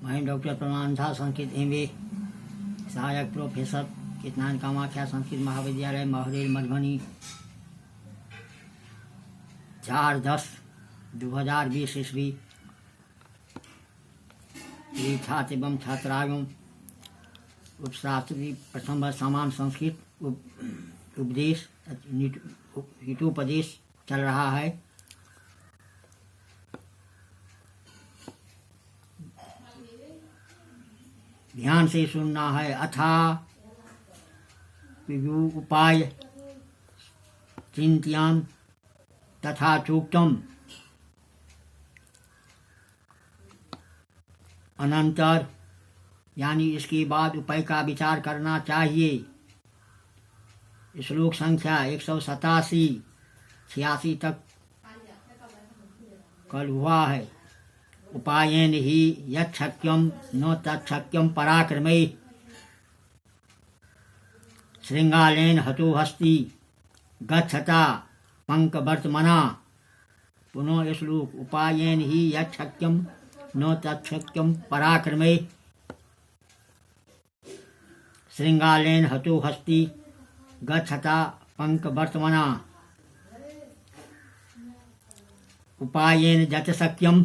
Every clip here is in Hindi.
मैं डॉक्टर प्रमाण झा, संस्कृत MA, सहायक प्रोफेसर, कितनान कामाख्या संस्कृत महाविद्यालय, महरेल, मधुबनी। 4/10/2020 ईस्वी। श्री छात्र एवं छात्राओं, उपशास्त्री प्रथम वर्ष सामान्य संस्कृत उपदेश हितोपदेश चल रहा है। ध्यान से सुनना है। अथा उपाय चिंत्याम तथा चूक्तम अनंतर, यानी इसके बाद उपाय का विचार करना चाहिए। श्लोक संख्या 187-86 तक कल हुआ है। उपायेन ही यच्छक्यम न तच्छक्यम पराक्रमे श्रृंगालेन हतो हस्ति गच्छता पंकवर्तमना। पुनः श्लोक। उपायेन ही यच्छक्यम न तच्छक्यम पराक्रमे श्रृंगालेन हतो हस्ति गच्छता पंकवर्तमना। उपायेन जत शक्यम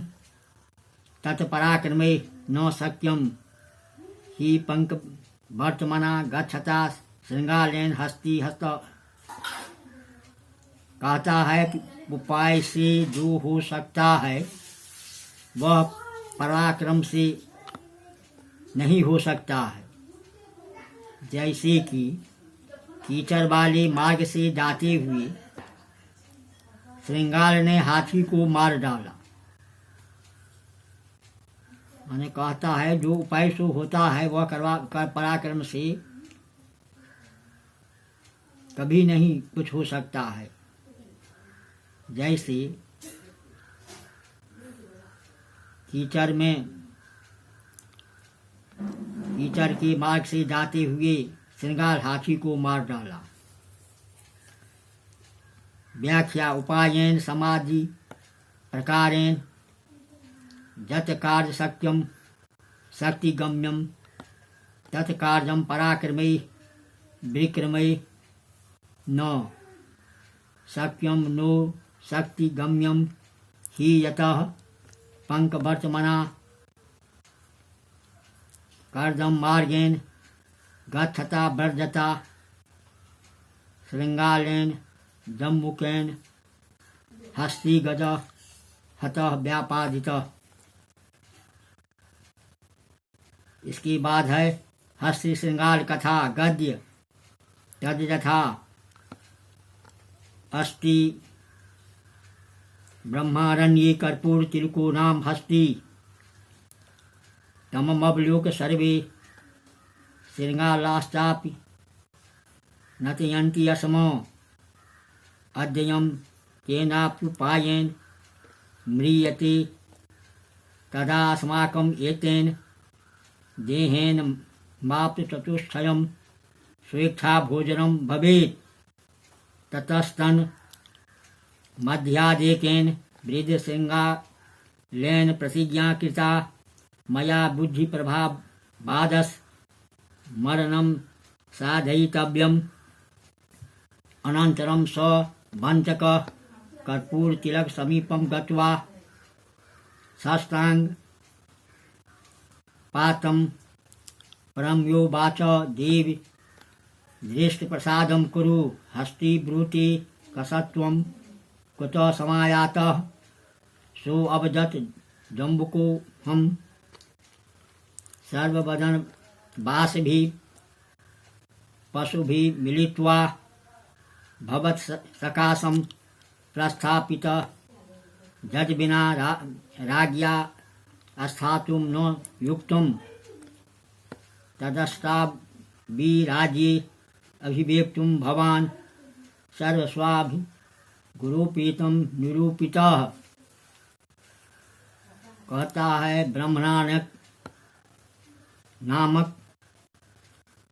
तत्पराक्रमे न शक्यम ही पंकवर्तमना गच्छता श्रृंगालेन हस्ति हस्त। कहता है कि उपाय से जो हो सकता है वह पराक्रम से नहीं हो सकता है। जैसे कि कीचड़ वाले मार्ग से जाते हुए श्रृंगाल ने हाथी को मार डाला। मैंने कहता है जो उपाय से होता है वह पराक्रम से कभी नहीं कुछ हो सकता है। जैसे कीचड़ के मार्ग से जाते हुए श्रृंगाल हाथी को मार डाला। व्याख्या। उपायेन समाधि प्रकारेण जत कार्य शक्यम शक्तिगम्यम तत् कार्यम पराक्रमे विक्रमे न शक्यम नो शक्तिगम्यम ही यतः पंकवर्तमना कर्दम मार्गेन गच्छता वर्जता श्रृंगालेन जम्मुकेन हस्तिगज हतः व्यापादितः। इसके बाद है हस्ति श्रृंगाल कथा गद्य। तद यथा अस्ति ब्रह्मारण्ये कर्पूर तिलको नाम हस्ति तममवलोक सर्वे श्रृंगालाश्चापि नतयन्ति अस्मो अद्ययं केनाप्युपायेन म्रियते तदा अस्माकम् एतेन देहेन माप्त चतुष्टयं स्वेच्छा भोजनं भवेत्। ततस्तन मध्यादेकेन वृद्धश्रृंगालेन प्रतिज्ञा कृता मया बुद्धि प्रभावादस् मरणं साधयितव्यम्। अनन्तरं स वञ्चकः कर्पूर तिलक समीपं गत्वा साष्टांग पातं परम्योवाच देव दृष्ट प्रसादं कुरु हस्ति ब्रूते कसत्वं कुतः समायातः। सो अवदत् जम्बुको हम सर्ववदन वासभिः पशुभिः मिलित्वा भवत् सकाशं प्रस्थापितः जज बिना राज्ञा स्थातुं न युक्तं। तदस्ताभिराज्ये अभिव्यक्तुं भवान् सर्वस्वाभिगुरूपितं निरूपितः। कहता है ब्रह्मणानक नामक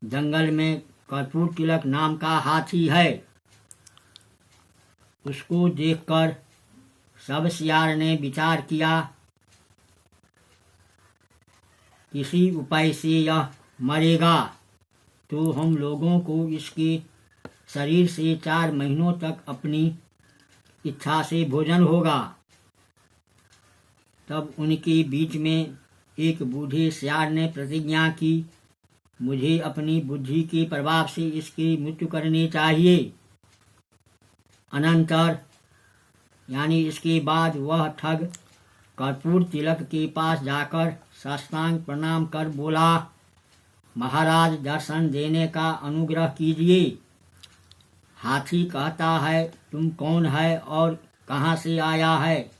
जंगल में कर्पूर तिलक नाम का हाथी है। उसको देखकर सब सियार ने विचार किया किसी उपाय से यह मरेगा तो हम लोगों को इसके शरीर से 4 महीनों तक अपनी इच्छा से भोजन होगा। तब उनके बीच में एक बूढ़े सियार ने प्रतिज्ञा की, मुझे अपनी बुद्धि के प्रभाव से इसकी मृत्यु करनी चाहिए। अनंतर यानी इसके बाद वह ठग कर्पूर तिलक के पास जाकर साष्टांग प्रणाम कर बोला, महाराज दर्शन देने का अनुग्रह कीजिए। हाथी कहता है, तुम कौन है और कहाँ से आया है?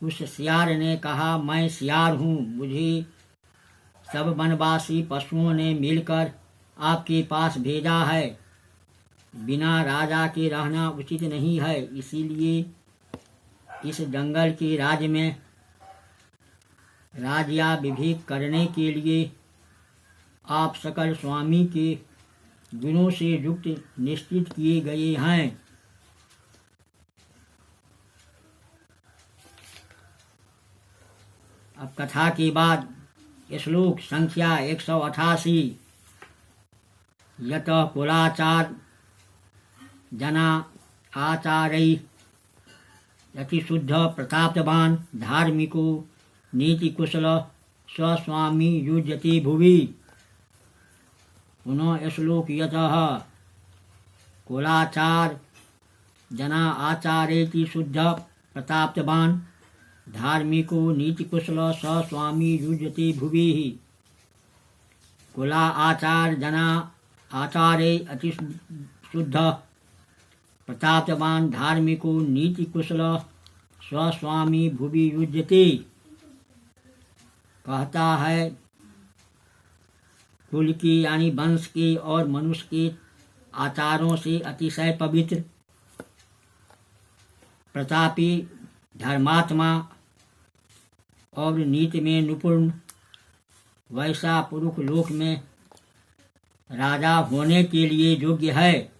उस सियार ने कहा, मैं सियार हूँ, मुझे सब वनवासी पशुओं ने मिलकर आपके पास भेजा है। बिना राजा के रहना उचित नहीं है, इसीलिए इस जंगल के राज्य में राज्या विवेक करने के लिए आप सकल स्वामी के गुणों से युक्त निश्चित किए गए हैं। अब कथा के बाद श्लोक संख्या 188। यत कुलाचार जना आचार्य यति शुद्ध प्रतापवान धार्मिको नीति कुशल स्वस्वामी युज्यति भुवि। पुनः श्लोक यतः कुलाचार जना आचार्येति शुद्ध प्रतापवान धार्मिको नीति कुशल स्वस्वामी युज्यति भुवि। कुला आचार जना आचार्य अति शुद्ध प्रतापवान धार्मिको नीति कुशल स्वस्वामी भुवि युज्यति। कहता है, कुल की यानी वंश के और मनुष्य के आचारों से अतिशय पवित्र, प्रतापी, धर्मात्मा और नीति में निपुण वैसा पुरुष लोक में राजा होने के लिए योग्य है।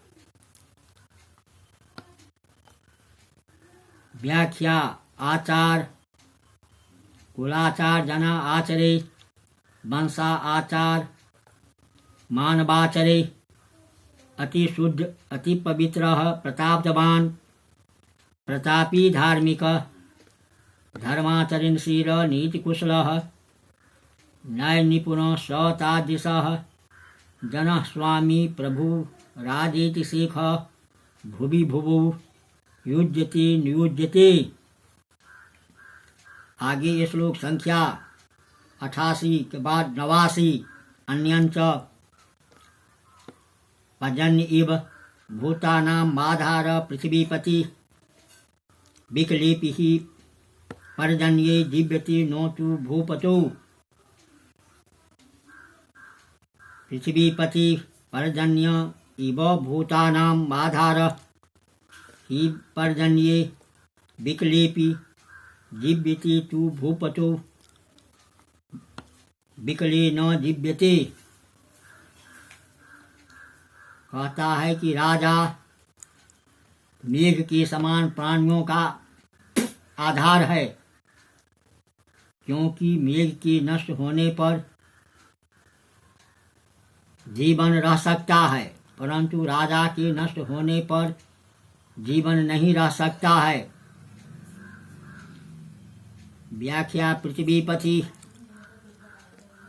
व्याख्या आचार कुलाचार जना आचरे वंशा आचार मानवाचरे अति शुद्ध अति पवित्र प्रतापवान प्रतापी धार्मिक धर्माचरणशील नीतिकुशल न्याय निपुण सतादृश जन स्वामी प्रभु राजेति शेख भुवि भुवु युज्यति नियुज्यति। आगे ये श्लोक संख्या 88 के बाद 89। अन्यंच पर्जन्य इव भूतानां माधार पृथ्वीपति विकलेपिः पर्जन्ये जीव्यति नो तु भूपतो। पृथ्वीपति पर्जन्य इव भूतानां माधार ही पर्जन्ये विकलेपि जीव्यति तु भूपतो विकले न जीव्यते। कहता है कि राजा मेघ के समान प्राणियों का आधार है, क्योंकि मेघ के नष्ट होने पर जीवन रह सकता है, परंतु राजा के नष्ट होने पर जीवन नहीं रह सकता है। व्याख्या पृथ्वीपति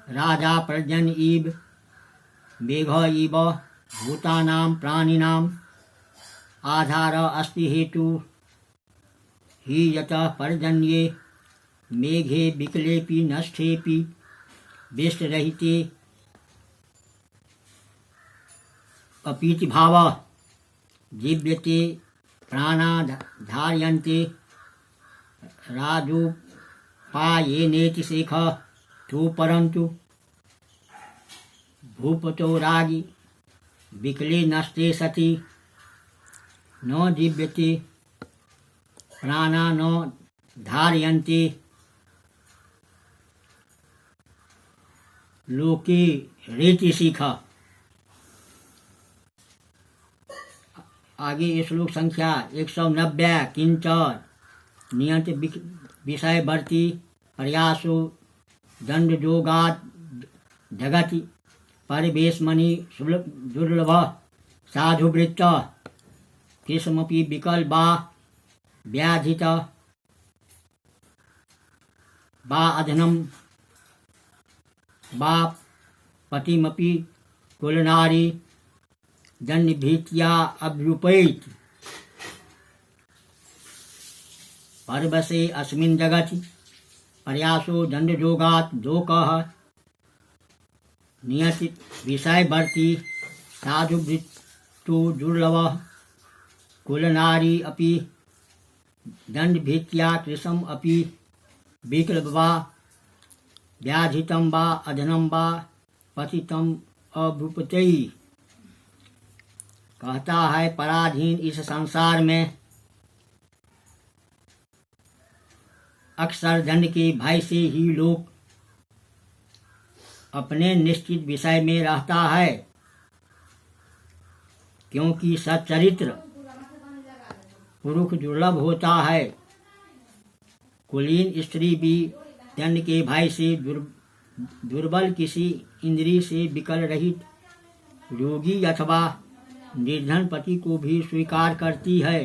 राजा पर्जन्य इव मेघ इव भूतानां प्राणिनां आधार अस्ति हेतु ही यतः पर्जन्ये मेघे विकलेपि नष्टेपि विष्टरहिते अपीति भाव जीव्यते प्राणा धार्यन्ते राजोपायनेति शेख तु परन्तु भूपतो रागी विकले नष्टे सति न जीव्यते प्राणा न धार्यन्ते लोके रेति शिख। आगे श्लोक संख्या 190। किंच नियत विषयवर्ती प्रयासो दंड जोगात जगति परिवेशमणि दुर्लभ साधुवृत्त किस्मपि विकल्पा व्याधित वा अधनं वा पतिमपि कुलनारी दंडभीत्या अभ्युपैति परवशे अस्मिन् जगति प्रयासो दंडयोगात् दोकः नियति विषयवर्ती साधुवृत्तो दुर्लभः कुलनारी अपि दंडभीत्या कृशम् अपि विकल्पा व्याधितं वा अधनं वा पतितं अभ्युपैति। कहता है पराधीन इस संसार में अक्सर दंड के भय से ही लोग अपने निश्चित विषय में रहता है, क्योंकि सच्चरित्र पुरुष दुर्लभ होता है। कुलीन स्त्री भी दंड के भय से दुर्बल किसी इंद्रिय से विकल रहित रोगी अथवा निर्धन पति को भी स्वीकार करती है।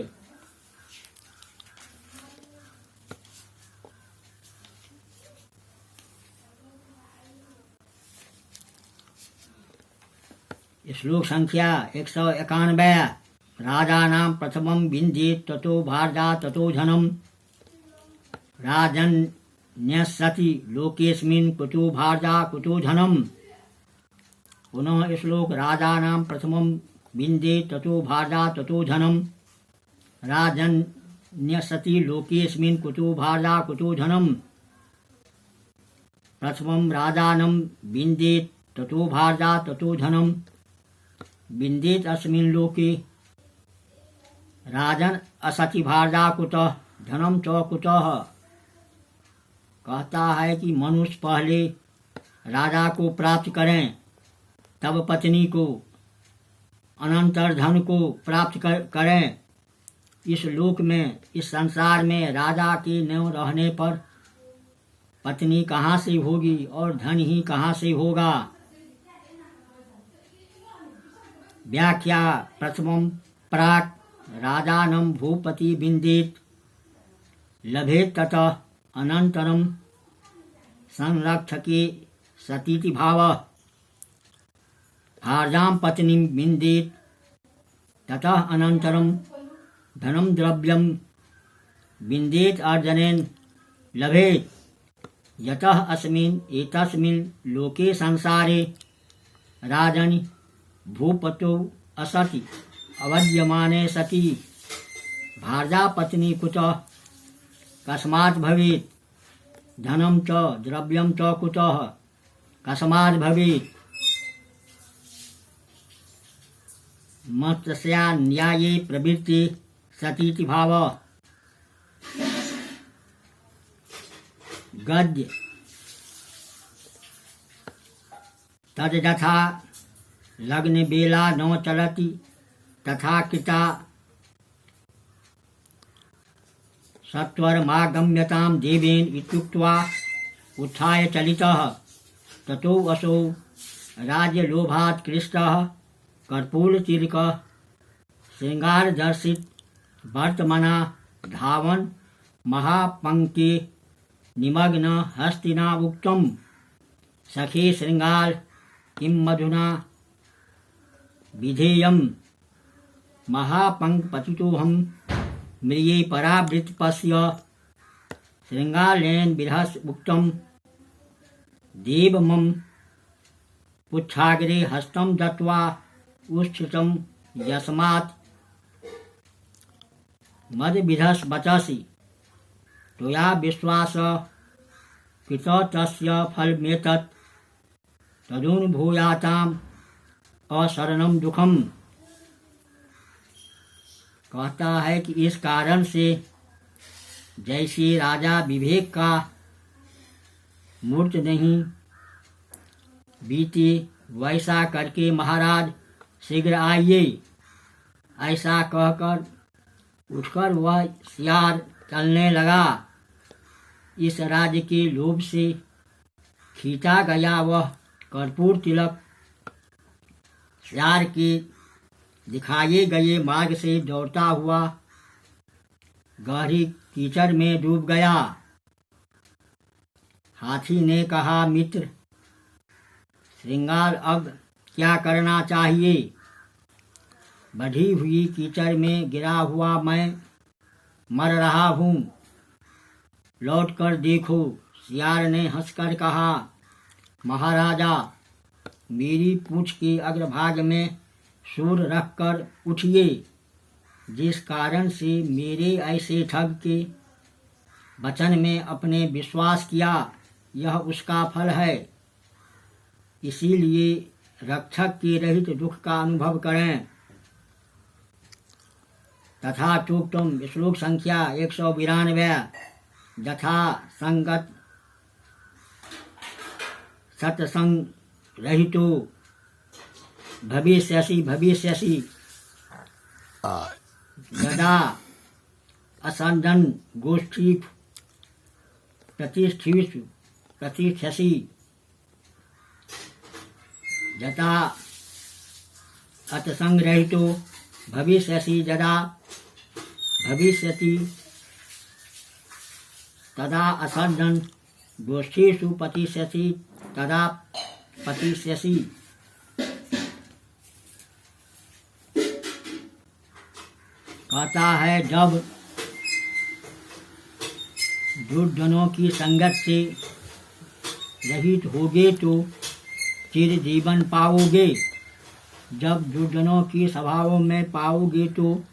श्लोक संख्या 191। राजानां प्रथमं विन्देत् ततो भार्या ततो धनम् राजन्यस्सति लोकेऽस्मिन् कुतो भार्या कुतो धनम्। पुनः श्लोक राजानां प्रथमं विन्देत् ततो भार्या ततो धनम् राजन्यस्सति लोकेऽस्मिन् कुतो भार्या कुतो धनम्। प्रथमं राजानं विन्देत् ततो भार्या ततो धनम् विन्देत् अस्मिन् लोके राजन असति भार्या कुतः धनम च कुतः। कहता है कि मनुष्य पहले राजा को प्राप्त करें, तब पत्नी को, अनंतर धन को प्राप्त करें। इस लोक में, इस संसार में राजा के न रहने पर पत्नी कहाँ से होगी और धन ही कहाँ से होगा। व्याख्या प्रथमं प्राक् राजानं भूपति विन्देत् लभेत् ततः अनन्तरं संरक्षके सतीति भावः। भार्यां पत्नीं विन्देत् ततः अनन्तरं धनं द्रव्यं विन्देत् अर्जनेन लभेत्। यतः अस्मिन् एतस्मिन् लोके संसारे राजन् भूपतौ असति अवद्यमाने सति भार्या पत्नी कुतः कस्मात् भवेत् धनं च द्रव्यं च कुतः कस्मात् भवेत्। मत्स्या न्याये प्रवृत्ति सतीति भावः। गद्य तद्यथा लग्न बेला न चलति तथा कृता सत्वरमागम्यतां देवेन इत्युक्त्वा उत्थाय चलितः। ततो असौ राज्यलोभात् कृष्टः कर्पूरतिलकः श्रृंगारदर्शित वर्तमना धावन् महापङ्क्ते निमग्न हस्तिना उक्तम् सखे श्रृंगार किं मधुना विधेयम् महापङ्क्तिपतितोऽहं म्रिये परावृत्तपस्य श्रृंगारेण विरहस उक्तम् देव मम पुच्छाग्रे हस्तं दत्वा उच्छ्रितं यस्मात् मदविधस वचसि त्वया विश्वास कृत तस्य फलमेतत् तदनुभूयाताम् अशरणं दुखम। कहता है कि इस कारण से जैसे राजा विवेक का मूर्त नहीं बीते, वैसा करके महाराज शीघ्र आइए। ऐसा कहकर उठकर वह सियार चलने लगा। इस राज्य के लोभ से खींचा गया वह कर्पूर तिलक श्यार के दिखाए गए मार्ग से दौड़ता हुआ गहरी कीचड़ में डूब गया। हाथी ने कहा, मित्र श्रृंगार, अब क्या करना चाहिए? बढ़ी हुई कीचड़ में गिरा हुआ मैं मर रहा हूँ, लौट कर देखो। सियार ने हंसकर कहा, महाराजा, मेरी पूंछ के अग्रभाग में सूर रखकर उठिए। जिस कारण से मेरे ऐसे ठग के वचन में अपने विश्वास किया, यह उसका फल है। इसीलिए रक्षक के रहित दुख का अनुभव करें। तथा चोक्तम, श्लोक संख्या 192। यथा संगत सत्संग रहितो भविष्यसि भविष्यसि यदा असंदन गोष्ठी प्रतिष्ठसि यथा अतसंग्रहितो भविष्यसि यदा भविष्यति तदा असंदन गोष्ठीषु पतिष्यसि तदा पतिष्यसि। कहता है, जब दुर्जनों की संगत से रहित होगे तो चिर जीवन पाओगे। जब दुर्जनों की सभाओं में पाओगे तो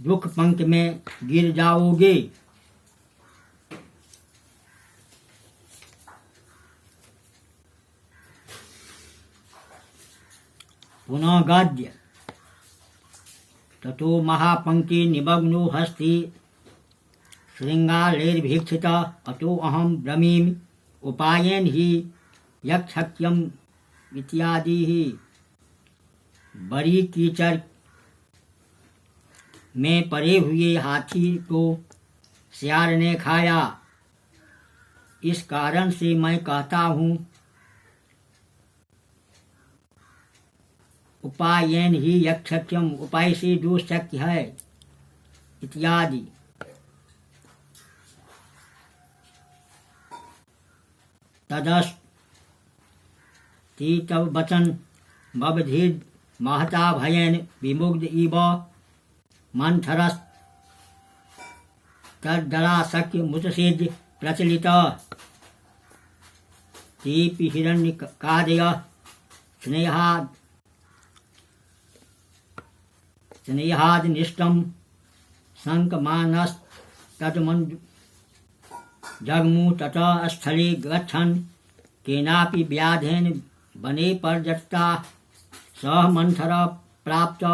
दुख पंख में गिर जाओगे। पुनः गद्य। ततो महापंक्ति निमग्नो हस्ति श्रृंगारैर्भीक्षित अतो अहम ब्रमीमि उपायेन ही यक्षक्यम इत्यादि ही। बड़ी कीचड़ में पड़े हुए हाथी को सियार ने खाया। इस कारण से मैं कहता हूँ, उपायेन ही यक्षक्यम, उपाय से जो शक्य है, इत्यादि। तदस्ति तब वचन बबधीद महता भयन विमुग्ध इव मंथरस तद्दरा शक्य मुतसेज प्रचलित तीपि हिरण्यकादय स्नेहादनिष्टं शङ्कमानस्तद्मन् जग्मु ततः स्थले गच्छन् केनापि व्याधेन वने पर्यटता सह मंथर प्राप्त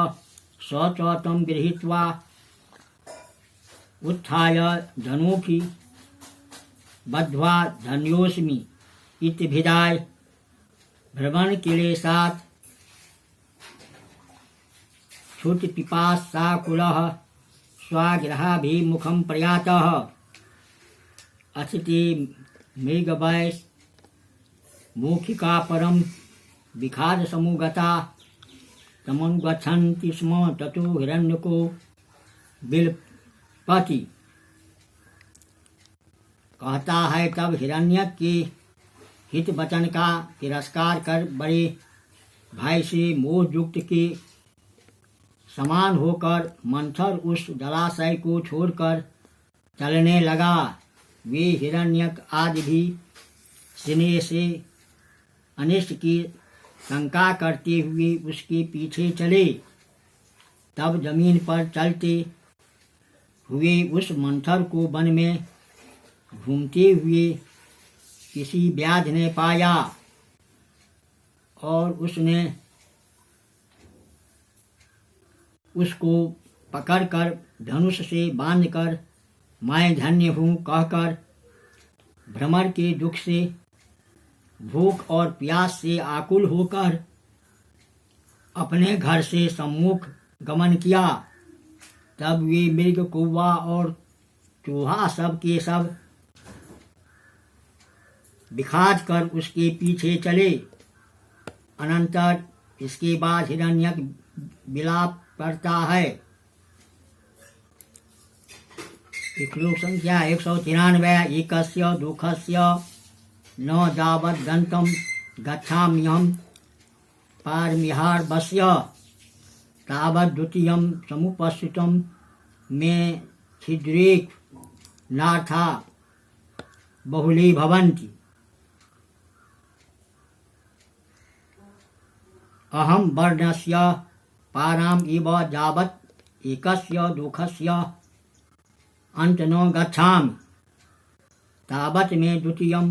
स च तं गृहीत्वा उत्थाय धनुषि बद्ध्वा धन्योऽस्मि इत्यभिधाय भ्रमण क्लेशात् क्षुत्पिपासाकुलः स्वागृहाभिमुखं प्रयातः। अथिति मृगवै मौखिका परम विखार समुगता तमनुगच्छन्ति स्म ततो हिरण्यको बिलपति। कहता है, तब हिरण्यक के हित वचन का तिरस्कार कर बड़े भाई से मोहयुक्त के समान होकर मंथर उस जलाशय को छोड़कर चलने लगा। वे हिरण्यक आदि भी स्नेह से अनिष्ट की शंका करते हुए उसके पीछे चले। तब जमीन पर चलते हुए उस मंथर को वन में घूमते हुए किसी व्याध ने पाया और उसने उसको पकड़कर धनुष से बांधकर मैं धन्य हूँ कहकर भ्रमर के दुख से, भूख और प्यास से आकुल होकर अपने घर से सम्मुख गमन किया। तब वे मृग, कौवा और चूहा सब के सब बिखाज कर उसके पीछे चले। अनंतर इसके बाद हिरण्यक विलाप करता है। श्लोक संख्या 193। एकस्य दुःखस्य न यावत् गन्तुं गच्छाम्यहं पारमिहार्वस्य तावत् द्वितीयं समुपस्थितं मे छिद्रेक नाथा बहुली भवन्ति। अहम वर्णस्य पाराम इव यावत् एकस्य दुःखस्य अंत न गच्छामि तावत् मे द्वितीयं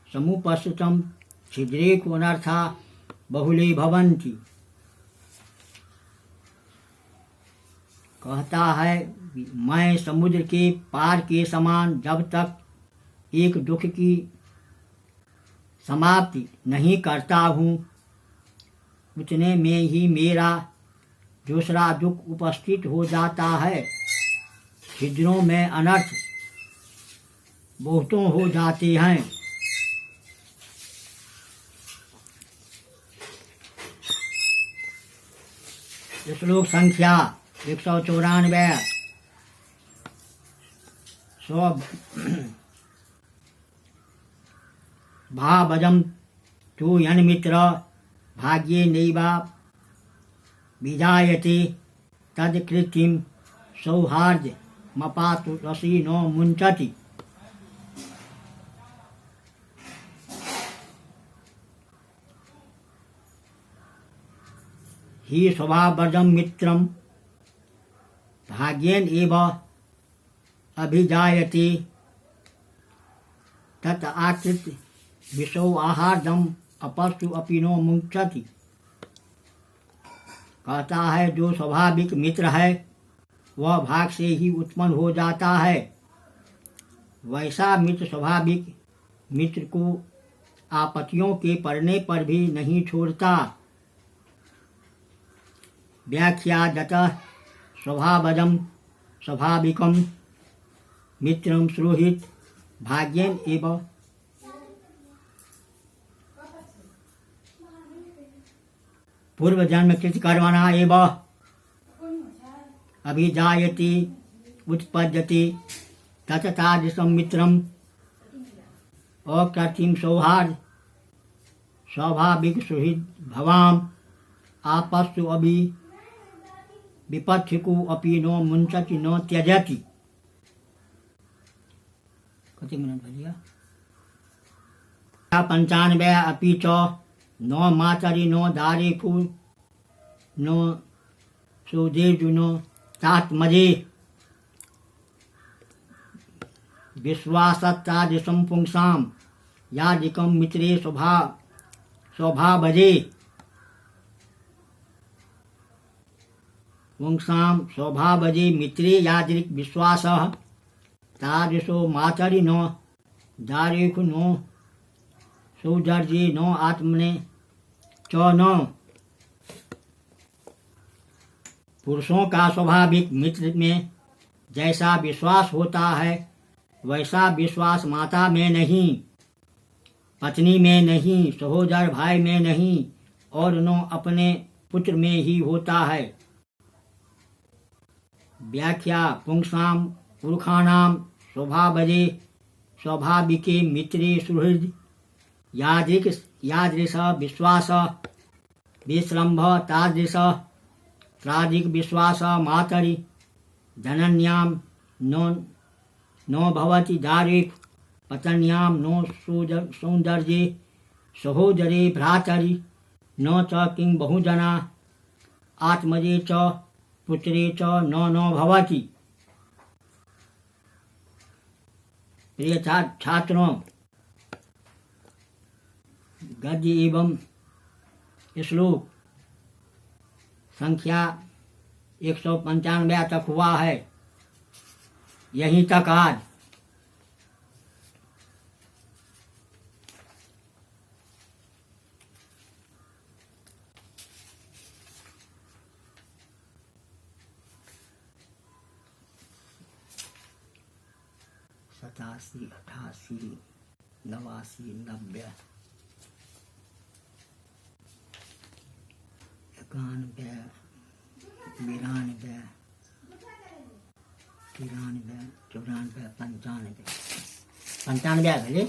समुपस्थितं छिद्रेक अनर्था बहुली भवन्ति। कहता है मैं समुद्र के पार के समान जब तक एक दुख की समाप्ति नहीं करता हूँ उतने में ही मेरा दूसरा दुख उपस्थित हो जाता है। छिद्रों में अनर्थ बहुतों हो जाते हैं। श्लोक संख्या 194। भावजम तु यन्मित्र भाग्ये नैवा विजायते तत्कृतिं सौहार्दमपातु रसि न मुञ्चति। हि स्वभावजं मित्रं भाग्येन एव अभिजायते तत् आकृत विषो आहार्दम अपस्तु अपि नो मुञ्चति। कहता है जो स्वाभाविक मित्र है वह भाग से ही उत्पन्न हो जाता है। वैसा मित्र स्वाभाविक मित्र को आपत्तियों के पड़ने पर भी नहीं छोड़ता। व्याख्यातः स्वभावजं स्वाभाविकं मित्रं सुहृत् भाग्येन एव पूर्वजन्म कृत कर्मणा एव अभिजायते उत्पद्यते तत्तादृशं मित्रम् अकृत्रिम सौहार्द स्वाभाविक सुहृद भवाम आपस्तु अभि विपत्तिको अपि नो मुञ्चति न त्यजति। कति मिनट भैया 95। अपि च न मातरि न दारेकु न सुदेजु न तात्मजे विश्वासत्तादृशं पुंसां यादिकं मित्रे स्वभावजे। पुंसां स्वभावजे मित्रे यादृक् विश्वासः तादृशो मातरि न दारेकु न सौजर्ये न आत्मने च न। पुरुषों का स्वाभाविक मित्र में जैसा विश्वास होता है वैसा विश्वास माता में नहीं, पत्नी में नहीं, सहोदर भाई में नहीं और न अपने पुत्र में ही होता है। व्याख्या पुंसां पुरुषाणां स्वभावजे स्वाभाविके मित्रे सुहृद यादृश विश्वास विश्रम्भ तादृश त्रादिक विश्वास मातरि जनन्यां न भवति दारेक पत्न्यां नो सौन्दर्ये सहोदरे भ्रातरि न च किं बहुजना आत्मजे च पुत्रे च न भवति। प्रिय छात्रों, गद्य एवं श्लोक संख्या 195 तक हुआ है। यहीं तक आज। सतासी 88 89 90 91 92 93 94 95 95 95 भेली